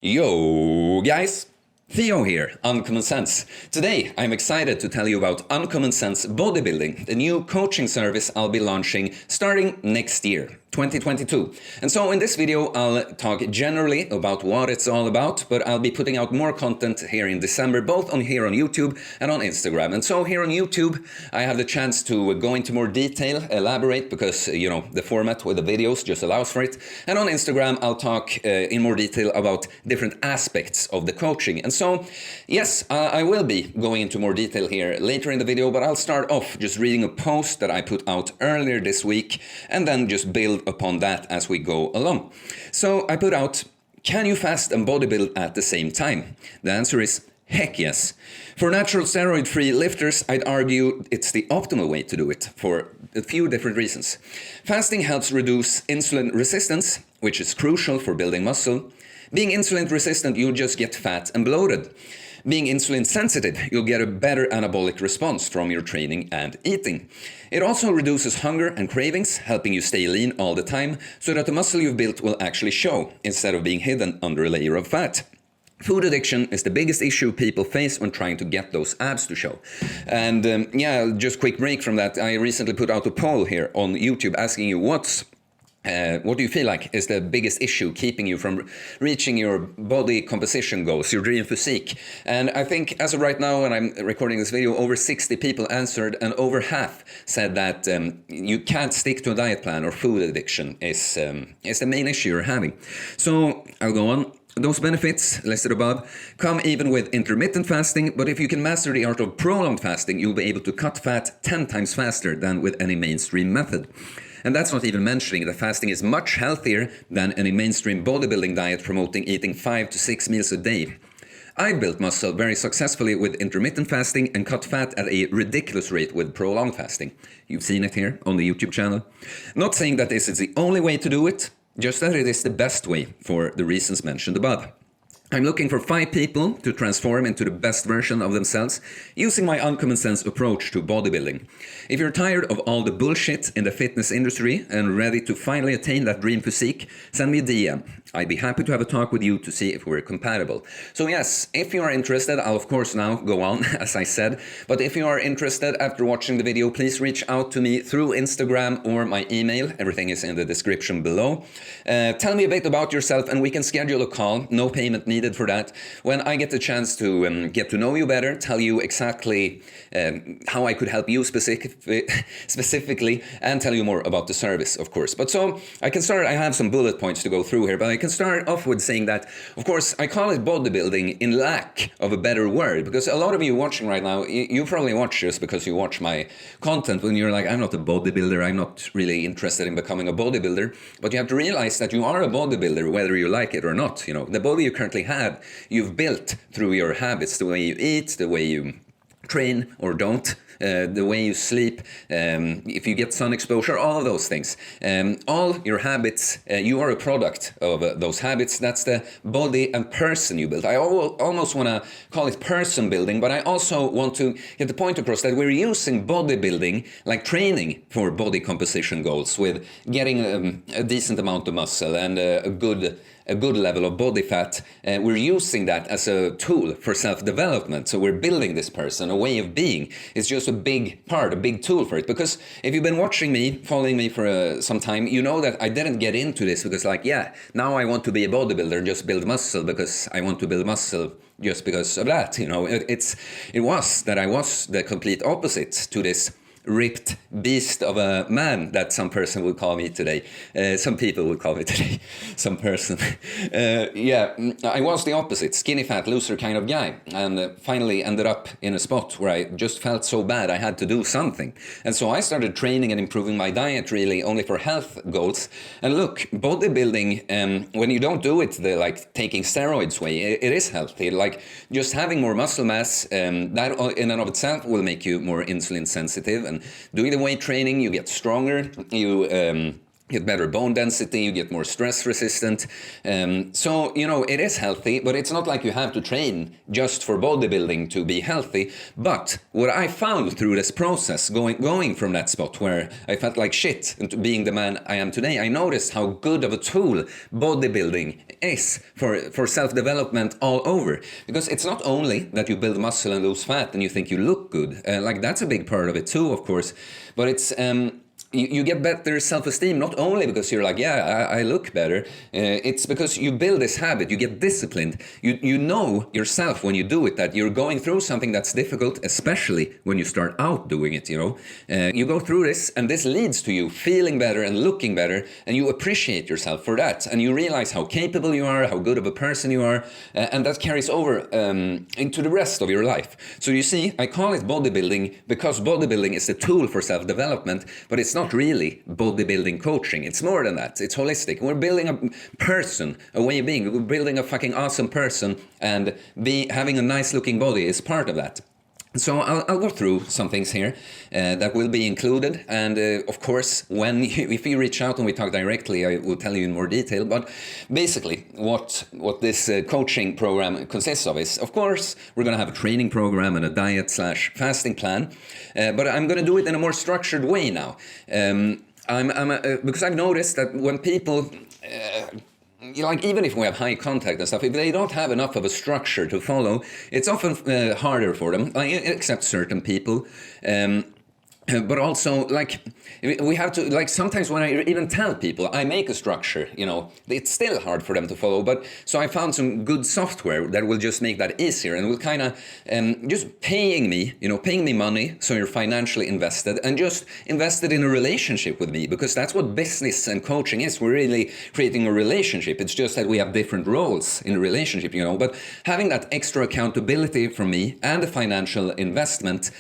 Yo guys, Theo here, Uncommon Sense. Today I'm excited to tell you about Uncommon Sense Bodybuilding, the new coaching service I'll be launching starting next year, 2022. And so in this video I'll talk generally about what it's all about, but I'll be putting out more content here in December, both here on YouTube and on Instagram. And so here on YouTube I have the chance to go into more detail, elaborate, because the format with the videos just allows for it. And on Instagram I'll talk in more detail about different aspects of the coaching. And so, yes, I will be going into more detail here later in the video, but I'll start off just reading a post that I put out earlier this week and then just build upon that as we go along. So I put out, can you fast and bodybuild at the same time? The answer is heck yes. For natural steroid-free lifters, I'd argue it's the optimal way to do it for a few different reasons. Fasting helps reduce insulin resistance, which is crucial for building muscle. Being insulin resistant, you'll just get fat and bloated. Being insulin sensitive, you'll get a better anabolic response from your training and eating. It also reduces hunger and cravings, helping you stay lean all the time, so that the muscle you've built will actually show, instead of being hidden under a layer of fat. Food addiction is the biggest issue people face when trying to get those abs to show. And just quick break from that, I recently put out a poll here on YouTube asking you what do you feel like is the biggest issue keeping you from reaching your body composition goals, your dream physique? And I think as of right now, when I'm recording this video, over 60 people answered, and over half said that you can't stick to a diet plan, or food addiction is the main issue you're having. So I'll go on. Those benefits listed above come even with intermittent fasting, but if you can master the art of prolonged fasting, you'll be able to cut fat 10 times faster than with any mainstream method. And that's not even mentioning that fasting is much healthier than any mainstream bodybuilding diet promoting eating 5 to 6 meals a day. I've built muscle very successfully with intermittent fasting and cut fat at a ridiculous rate with prolonged fasting. You've seen it here on the YouTube channel. Not saying that this is the only way to do it, just that it is the best way for the reasons mentioned above. I'm looking for 5 people to transform into the best version of themselves using my Uncommon Sense approach to bodybuilding. If you're tired of all the bullshit in the fitness industry and ready to finally attain that dream physique, send me a DM. I'd be happy to have a talk with you to see if we're compatible. So yes, if you are interested, I'll of course now go on, as I said. But if you are interested after watching the video, please reach out to me through Instagram or my email. Everything is in the description below. Tell me a bit about yourself and we can schedule a call. No payment needed for that. When I get the chance to get to know you better, tell you exactly how I could help you specifically, and tell you more about the service, of course. But so I can start, I have some bullet points to go through here, but I can start off with saying that, of course, I call it bodybuilding in lack of a better word, because a lot of you watching right now, you probably watch this because you watch my content when you're like, I'm not a bodybuilder, I'm not really interested in becoming a bodybuilder, but you have to realize that you are a bodybuilder whether you like it or not. The body you currently have, you've built through your habits, the way you eat, the way you train or don't, the way you sleep, if you get sun exposure, all of those things. All your habits, you are a product of those habits. That's the body and person you build. I almost want to call it person building, but I also want to get the point across that we're using bodybuilding like training for body composition goals, with getting a decent amount of muscle and a good level of body fat. We're using that as a tool for self-development. So we're building this person, a way of being. It's just a big part, a big tool for it. Because if you've been watching me, following me for some time, you know that I didn't get into this because now I want to be a bodybuilder and just build muscle because I want to build muscle just because of that. It was that I was the complete opposite to this ripped beast of a man that some person would call me today. Some people would call me today. Some person. I was the opposite, skinny fat loser kind of guy, and finally ended up in a spot where I just felt so bad I had to do something. And so I started training and improving my diet really only for health goals. And look, bodybuilding, when you don't do it the taking steroids way, it is healthy. Like just having more muscle mass, that in and of itself will make you more insulin sensitive, and doing the weight training, you get stronger, you get better bone density, you get more stress resistant. So, it is healthy, but it's not like you have to train just for bodybuilding to be healthy. But what I found through this process, going from that spot where I felt like shit into being the man I am today, I noticed how good of a tool bodybuilding is for self-development all over. Because it's not only that you build muscle and lose fat and you think you look good, like that's a big part of it too, of course, but it's... You get better self-esteem, not only because you're like, yeah, I look better. It's because you build this habit, you get disciplined. You know yourself when you do it that you're going through something that's difficult, especially when you start out doing it, You go through this, and this leads to you feeling better and looking better, and you appreciate yourself for that. And you realize how capable you are, how good of a person you are, and that carries over into the rest of your life. So you see, I call it bodybuilding because bodybuilding is a tool for self-development, but it's not really bodybuilding coaching. It's more than that. It's holistic. We're building a person, a way of being. We're building a fucking awesome person, and having a nice looking body is part of that. So I'll go through some things here that will be included, and of course, if you reach out and we talk directly, I will tell you in more detail. But basically, what this coaching program consists of is, of course, we're going to have a training program and a diet/fasting plan, but I'm going to do it in a more structured way now. Because I've noticed that when people. Even if we have high contact and stuff, if they don't have enough of a structure to follow, it's often harder for them, except certain people. But also, we have to, sometimes when I even tell people I make a structure, it's still hard for them to follow. But so I found some good software that will just make that easier and will kind of just paying me money, so you're financially invested, and just invested in a relationship with me, because that's what business and coaching is. We're really creating a relationship. It's just that we have different roles in a relationship, But having that extra accountability from me and the financial investment,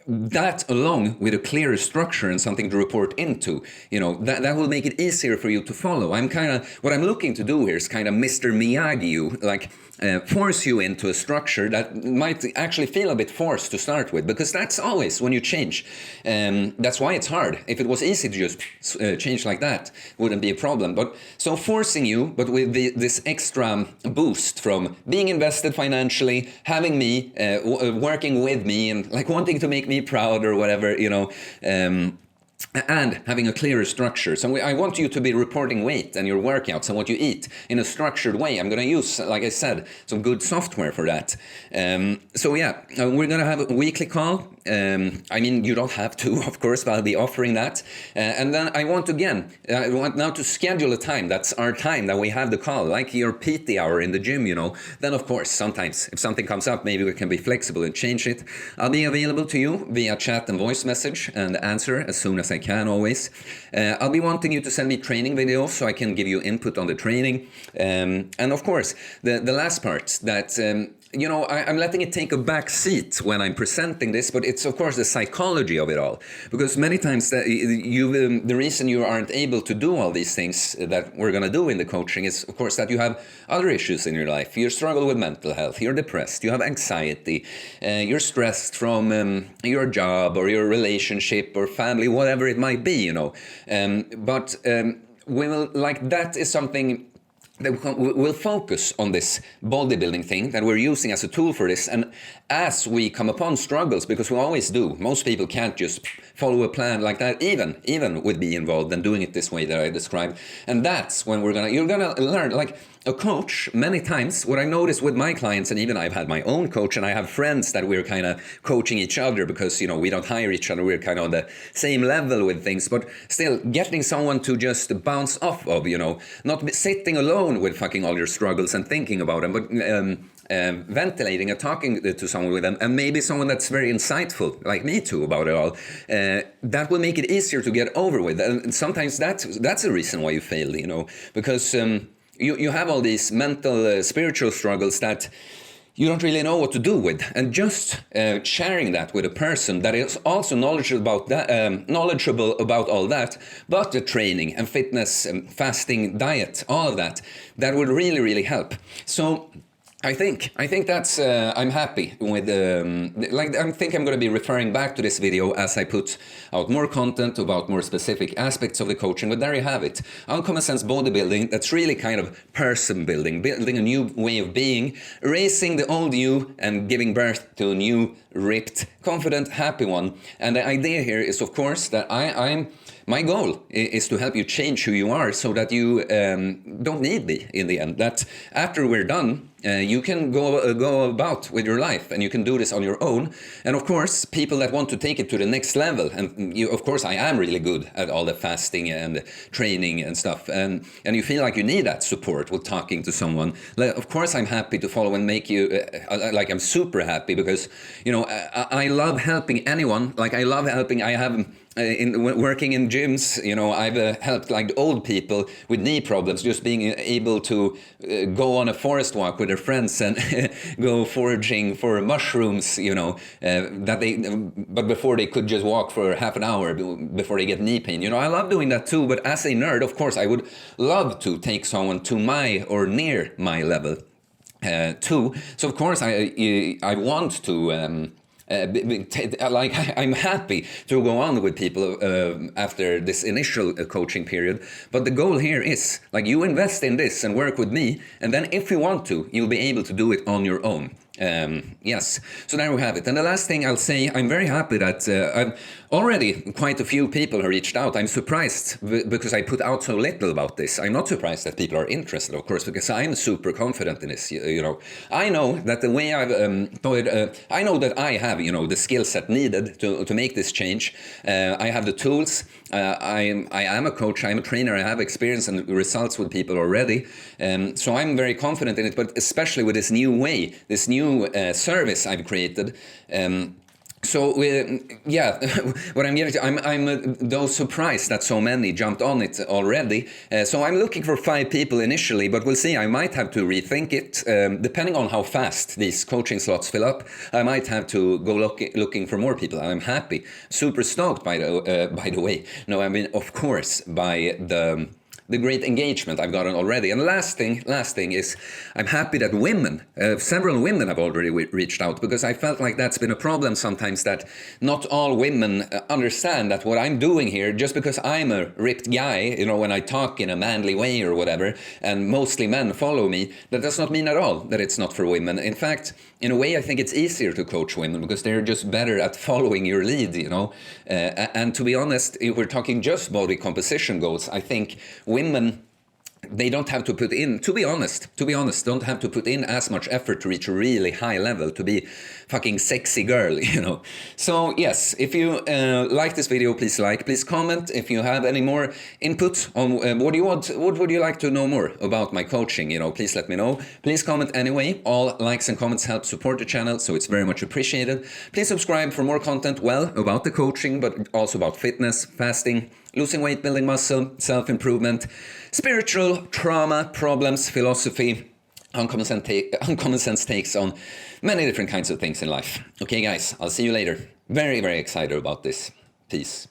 that along with a clearer structure and something to report into, that will make it easier for you to follow. What I'm looking to do here is kind of Mr. Miyagi you, force you into a structure that might actually feel a bit forced to start with, because that's always when you change. That's why it's hard. If it was easy to just change like that, wouldn't be a problem. But so forcing you, but with this extra boost from being invested financially, having me working with me, and wanting to make me proud or whatever, and having a clearer structure. So I want you to be reporting weight and your workouts and what you eat in a structured way. I'm going to use, like I said, some good software for that. We're going to have a weekly call. You don't have to, of course, but I'll be offering that. And then I want now to schedule a time. That's our time that we have the call, like your PT hour in the gym, Then, of course, sometimes if something comes up, maybe we can be flexible and change it. I'll be available to you via chat and voice message and answer as soon as I can, always. I'll be wanting you to send me training videos so I can give you input on the training. And of course, the last part that... I'm letting it take a back seat when I'm presenting this, but it's of course the psychology of it all. Because many times the reason you aren't able to do all these things that we're going to do in the coaching is, of course, that you have other issues in your life. You struggle with mental health, you're depressed, you have anxiety, you're stressed from your job or your relationship or family, whatever it might be, that is something that we'll focus on, this bodybuilding thing that we're using as a tool for this. And as we come upon struggles, because we always do, most people can't just follow a plan like that, even with being involved and doing it this way that I described. And that's when you're gonna learn, a coach, many times, what I noticed with my clients, and even I've had my own coach, and I have friends that we're kind of coaching each other because, we don't hire each other, we're kind of on the same level with things, but still getting someone to just bounce off of, not sitting alone with fucking all your struggles and thinking about them, but ventilating and talking to someone with them, and maybe someone that's very insightful, like me too, about it all, that will make it easier to get over with. And sometimes that's a reason why you fail, because you have all these mental, spiritual struggles that you don't really know what to do with. And just sharing that with a person that is also knowledgeable about all that, but the training and fitness and fasting, diet, all of that, that would really, really help. So I think that's I'm happy with I think I'm going to be referring back to this video as I put out more content about more specific aspects of the coaching. But there you have it, Uncommon Sense Bodybuilding. That's really kind of person building a new way of being, erasing the old you and giving birth to a new, ripped, confident, happy one. And the idea here is, of course, that my goal is to help you change who you are so that you don't need me in the end. That after we're done, you can go about with your life, and you can do this on your own. And of course, people that want to take it to the next level, and of course I am really good at all the fasting and training and stuff, and you feel like you need that support with talking to someone. Of course, I'm happy to follow and make you I'm super happy, because I love helping anyone. Like, I love helping. I have working in gyms, I've helped like old people with knee problems, just being able to go on a forest walk with their friends and go foraging for mushrooms, but before they could just walk for half an hour before they get knee pain. I love doing that too, but as a nerd, of course, I would love to take someone to my or near my level too. So of course, I want to I'm happy to go on with people after this initial coaching period. But the goal here is, like, you invest in this and work with me, and then if you want to, you'll be able to do it on your own. Yes, so there we have it. And the last thing I'll say, I'm very happy that I've already quite a few people have reached out. I'm surprised because I put out so little about this. I'm not surprised that people are interested, of course, because I'm super confident in this. I know that the way I've I know that I have the skill set needed to make this change. I have the tools. I am a coach. I'm a trainer. I have experience and results with people already. So I'm very confident in it. But especially with this new way, this new service I've created. What I'm getting to, I'm though surprised that so many jumped on it already. So I'm looking for 5 people initially, but we'll see. I might have to rethink it, depending on how fast these coaching slots fill up. I might have to go looking for more people. I'm happy, super stoked by the way. No, I mean, of course, by the great engagement I've gotten already. And last thing is, I'm happy that several women have already reached out, because I felt like that's been a problem sometimes, that not all women understand that what I'm doing here, just because I'm a ripped guy, when I talk in a manly way or whatever, and mostly men follow me, that does not mean at all that it's not for women. In fact, in a way, I think it's easier to coach women because they're just better at following your lead, and to be honest, if we're talking just body composition goals, I think women, they don't have to put in, to be honest, don't have to put in as much effort to reach a really high level, to be fucking sexy girl, So yes, if you like this video, please comment. If you have any more input on what would you like to know more about my coaching, please let me know. Please comment anyway. All likes and comments help support the channel, so it's very much appreciated. Please subscribe for more content, about the coaching, but also about fitness, fasting, losing weight, building muscle, self-improvement, spiritual, trauma, problems, philosophy, uncommon sense takes on many different kinds of things in life. Okay, guys, I'll see you later. Very, very excited about this. Peace.